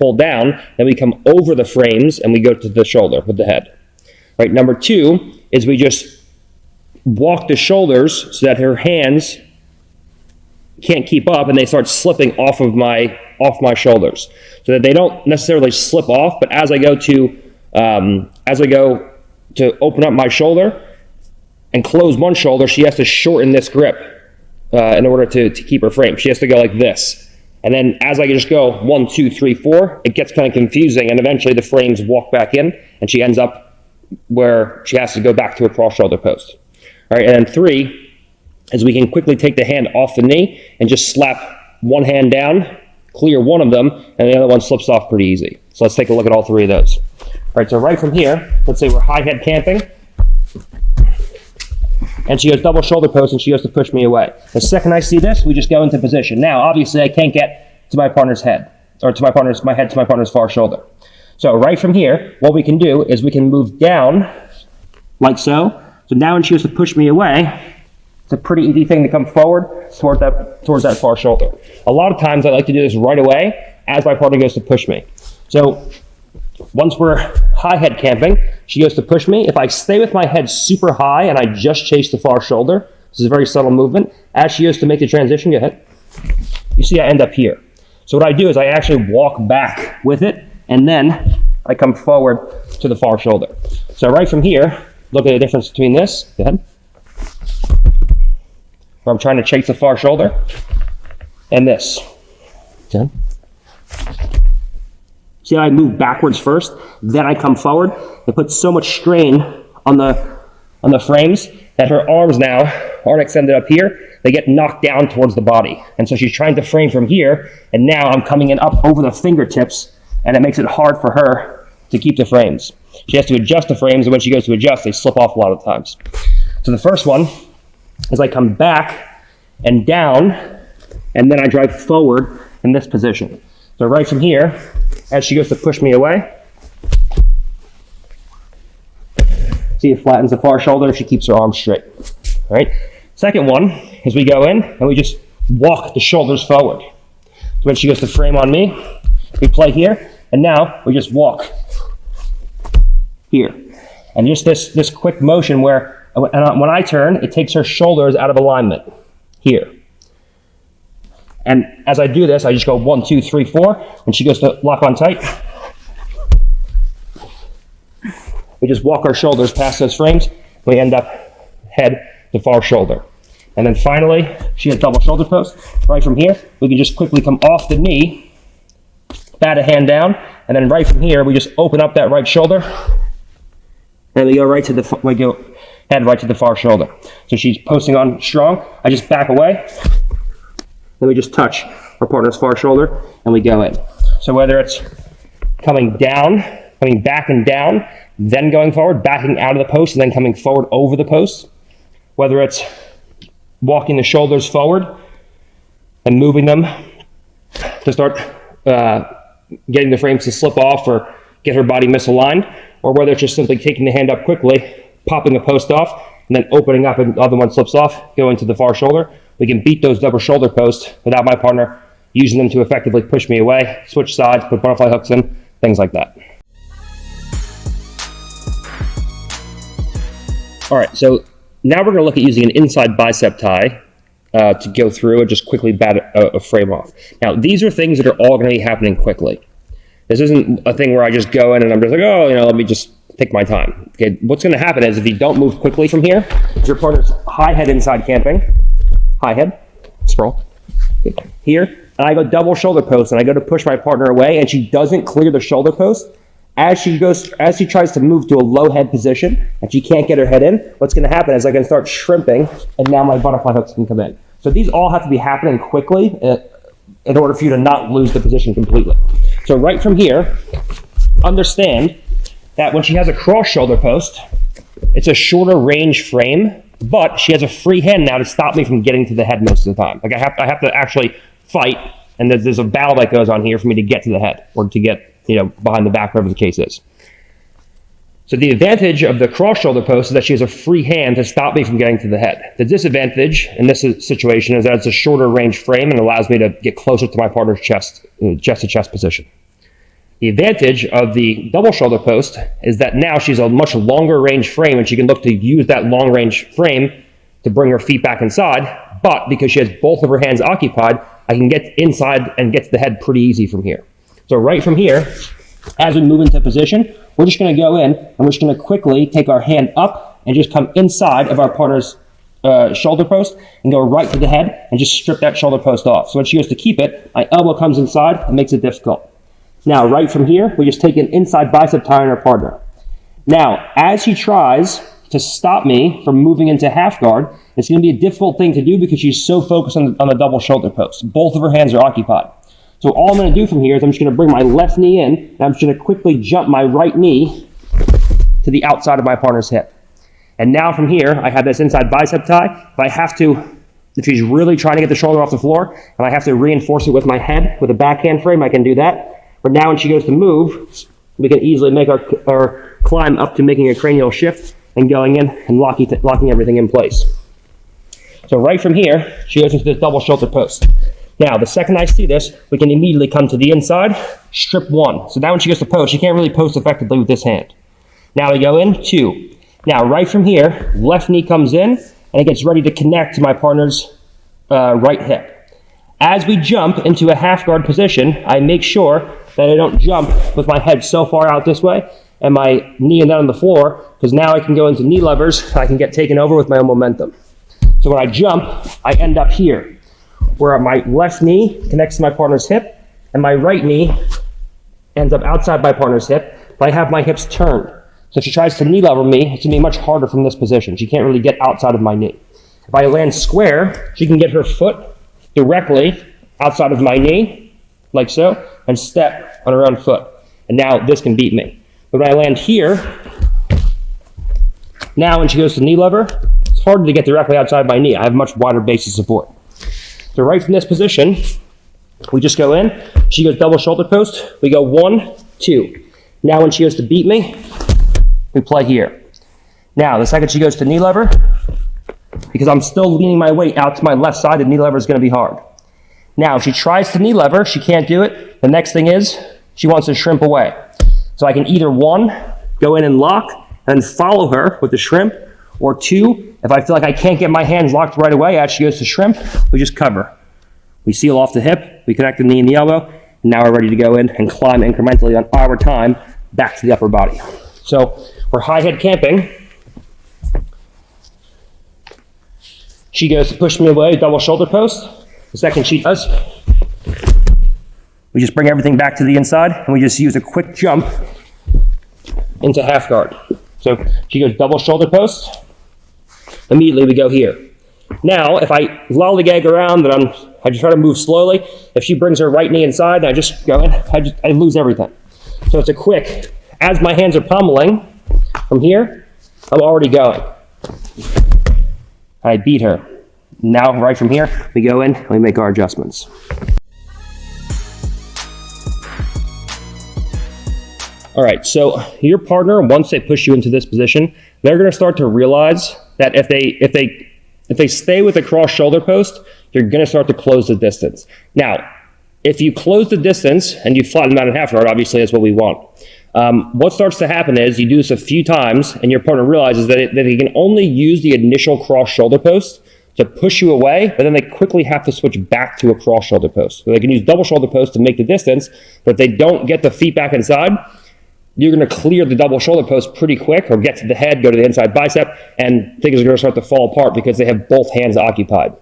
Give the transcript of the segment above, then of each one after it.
pull down, then we come over the frames and we go to the shoulder with the head. Right. Number 2 is we just walk the shoulders so that her hands can't keep up and they start slipping off my shoulders, so that they don't necessarily slip off, but as I go to open up my shoulder and close one shoulder, she has to shorten this grip in order to keep her frame. She has to go like this. And then as I just go 1, 2, 3, 4, it gets kind of confusing, and eventually the frames walk back in and she ends up where she has to go back to a cross shoulder post. All right, and then 3 is we can quickly take the hand off the knee and just slap one hand down, clear one of them, and the other one slips off pretty easy. So let's take a look at all 3 of those. All right, so right from here, let's say we're high head camping, and she goes double shoulder post and she goes to push me away. The second I see this, we just go into position. Now, obviously I can't get to my partner's head, or to my head to my partner's far shoulder. So right from here, what we can do is we can move down like so. So now when she goes to push me away, it's a pretty easy thing to come forward towards that far shoulder. A lot of times I like to do this right away as my partner goes to push me. So once we're high head camping, she goes to push me. If I stay with my head super high and I just chase the far shoulder, this is a very subtle movement. As she goes to make the transition, go ahead. You see I end up here. So what I do is I actually walk back with it, and then I come forward to the far shoulder. So right from here, look at the difference between this. Go ahead. Where I'm trying to chase the far shoulder, and this. Okay. See how I move backwards first, then I come forward. It puts so much strain on the frames that her arms now aren't extended up here. They get knocked down towards the body. And so she's trying to frame from here, and now I'm coming in up over the fingertips, and it makes it hard for her to keep the frames. She has to adjust the frames, and when she goes to adjust, they slip off a lot of times. So the first one is I come back and down, and then I drive forward in this position. So right from here, as she goes to push me away, see it flattens the far shoulder, she keeps her arms straight. All right. Second one is we go in and we just walk the shoulders forward. So when she goes to frame on me, we play here, and now we just walk here. And just this quick motion where when I turn, it takes her shoulders out of alignment here. And as I do this, I just go 1, 2, 3, 4. When she goes to lock on tight, we just walk our shoulders past those frames. We end up head to far shoulder. And then finally, she has double shoulder post. Right from here, we can just quickly come off the knee, bat a hand down, and then right from here, we just open up that right shoulder, and we go head right to the far shoulder. So she's posting on strong. I just back away. Then we just touch our partner's far shoulder, and we go in. So whether it's coming down, coming back and down, then going forward, backing out of the post, and then coming forward over the post, whether it's walking the shoulders forward and moving them to start getting the frames to slip off or get her body misaligned, or whether it's just simply taking the hand up quickly, popping a post off, and then opening up and the other one slips off, going to the far shoulder. We can beat those double shoulder posts without my partner using them to effectively push me away, switch sides, put butterfly hooks in, things like that. All right, so now we're going to look at using an inside bicep tie to go through and just quickly bat a frame off. Now, these are things that are all going to be happening quickly. This isn't a thing where I just go in and I'm just like, let me just take my time. Okay, what's going to happen is if you don't move quickly from here, if your partner's high head inside camping, high head, sprawl, here, and I go double shoulder post and I go to push my partner away and she doesn't clear the shoulder post, as she tries to move to a low head position and she can't get her head in, what's going to happen is I can start shrimping and now my butterfly hooks can come in. So these all have to be happening quickly in order for you to not lose the position completely. So right from here, understand that when she has a cross shoulder post, it's a shorter range frame, but she has a free hand now to stop me from getting to the head most of the time. Like I have to actually fight, and there's a battle that goes on here for me to get to the head or to get behind the back, whatever the case is. So the advantage of the cross shoulder post is that she has a free hand to stop me from getting to the head. The disadvantage in this situation is that it's a shorter range frame and allows me to get closer to my partner's chest to chest position. The advantage of the double shoulder post is that now she's a much longer range frame, and she can look to use that long range frame to bring her feet back inside. But because she has both of her hands occupied, I can get inside and get to the head pretty easy from here. So right from here, as we move into position, we're just going to go in and we're just going to quickly take our hand up and just come inside of our partner's shoulder post and go right to the head and just strip that shoulder post off. So when she goes to keep it, my elbow comes inside and makes it difficult. Now, right from here, we just take an inside bicep tie on our partner. Now, as she tries to stop me from moving into half guard, it's going to be a difficult thing to do because she's so focused on the double shoulder post. Both of her hands are occupied. So all I'm going to do from here is I'm just going to bring my left knee in, and I'm just going to quickly jump my right knee to the outside of my partner's hip. And now from here, I have this inside bicep tie. If she's really trying to get the shoulder off the floor, and I have to reinforce it with my head, with a backhand frame, I can do that. But now when she goes to move, we can easily make our climb up to making a cranial shift and going in and locking everything in place. So right from here, she goes into this double shoulder post. Now, the second I see this, we can immediately come to the inside, strip one. So now when she goes to post, she can't really post effectively with this hand. Now we go in, two. Now, right from here, left knee comes in, and it gets ready to connect to my partner's right hip. As we jump into a half guard position, I make sure that I don't jump with my head so far out this way and my knee and down on the floor, because now I can go into knee levers, I can get taken over with my own momentum. So when I jump, I end up here, where my left knee connects to my partner's hip, and my right knee ends up outside my partner's hip, but I have my hips turned. So if she tries to knee level me, it's going to be much harder from this position. She can't really get outside of my knee. If I land square, she can get her foot directly outside of my knee, like so, and step on her own foot. And now this can beat me. But when I land here, now when she goes to knee lever, it's harder to get directly outside my knee. I have a much wider base of support. So right from this position, we just go in. She goes double shoulder post. We go 1, 2. Now when she goes to beat me, we play here. Now the second she goes to knee lever, because I'm still leaning my weight out to my left side, the knee lever is going to be hard. Now if she tries to knee lever, she can't do it. The next thing is she wants to shrimp away. So I can either 1, go in and lock and follow her with the shrimp, or 2, if I feel like I can't get my hands locked right away as she goes to shrimp, we just cover. We seal off the hip, we connect the knee and the elbow, and now we're ready to go in and climb incrementally on our time back to the upper body. So we're high head camping. She goes to push me away, double shoulder post. The second she does, we just bring everything back to the inside, and we just use a quick jump into half guard. So she goes double shoulder post. Immediately we go here. Now, if I lollygag around and I just try to move slowly, if she brings her right knee inside and I just go in, I lose everything. So it's a quick, as my hands are pummeling from here, I'm already going. I beat her. Now, right from here, we go in and we make our adjustments. All right, so your partner, once they push you into this position, they're going to start to realize that if they stay with the cross shoulder post, you're going to start to close the distance. Now, if you close the distance and you flatten them out in half guard, obviously that's what we want. What starts to happen is you do this a few times and your partner realizes that they can only use the initial cross shoulder post to push you away, but then they quickly have to switch back to a cross shoulder post. So they can use double shoulder post to make the distance, but if they don't get the feet back inside, you're going to clear the double shoulder post pretty quick, or get to the head, go to the inside bicep, and things are going to start to fall apart because they have both hands occupied.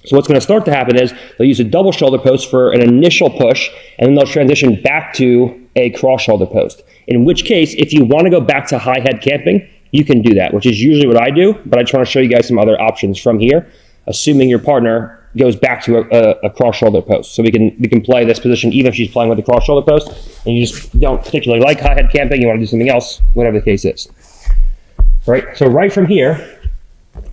So what's going to start to happen is they'll use a double shoulder post for an initial push, and then they'll transition back to a cross shoulder post. In which case, if you want to go back to high head camping, you can do that, which is usually what I do, but I just want to show you guys some other options from here, assuming your partner goes back to a cross shoulder post. So we can play this position even if she's playing with a cross shoulder post and you just don't particularly like high head camping, you want to do something else, whatever the case is. All right, so right from here,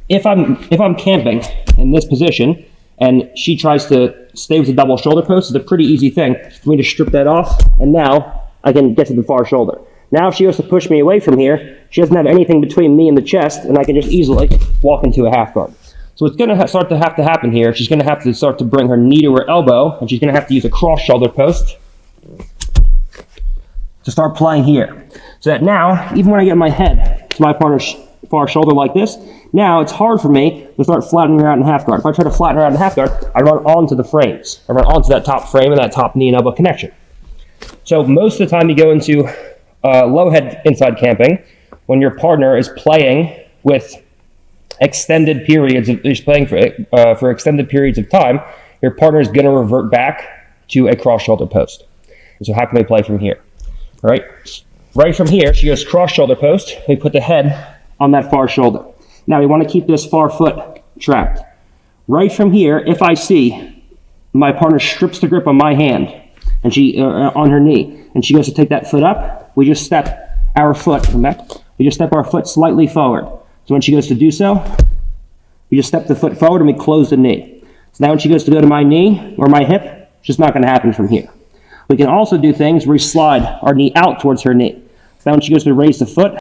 if I'm camping in this position and she tries to stay with the double shoulder post, it's a pretty easy thing for me to strip that off, and now I can get to the far shoulder. Now if she goes to push me away from here, she doesn't have anything between me and the chest, and I can just easily walk into a half guard. So what's going to start to have to happen here, she's going to have to start to bring her knee to her elbow, and she's going to have to use a cross shoulder post to start playing here. So that now, even when I get my head to my partner's far shoulder like this, now it's hard for me to start flattening her out in half guard. If I try to flatten her out in half guard, I run onto the frames. I run onto that top frame and that top knee and elbow connection. So most of the time you go into low head inside camping, when your partner is playing with extended periods of for extended periods of time, your partner is going to revert back to a cross shoulder post. And so how can we play from here? All right from here, she goes cross shoulder post. We put the head on that far shoulder. Now we want to keep this far foot trapped. Right from here, if I see my partner strips the grip on my hand and she on her knee, and she goes to take that foot up, we just step our foot. We just step our foot slightly forward. So when she goes to do so, we just step the foot forward and we close the knee. So now when she goes to go to my knee or my hip, it's just not going to happen from here. We can also do things where we slide our knee out towards her knee. So now when she goes to raise the foot,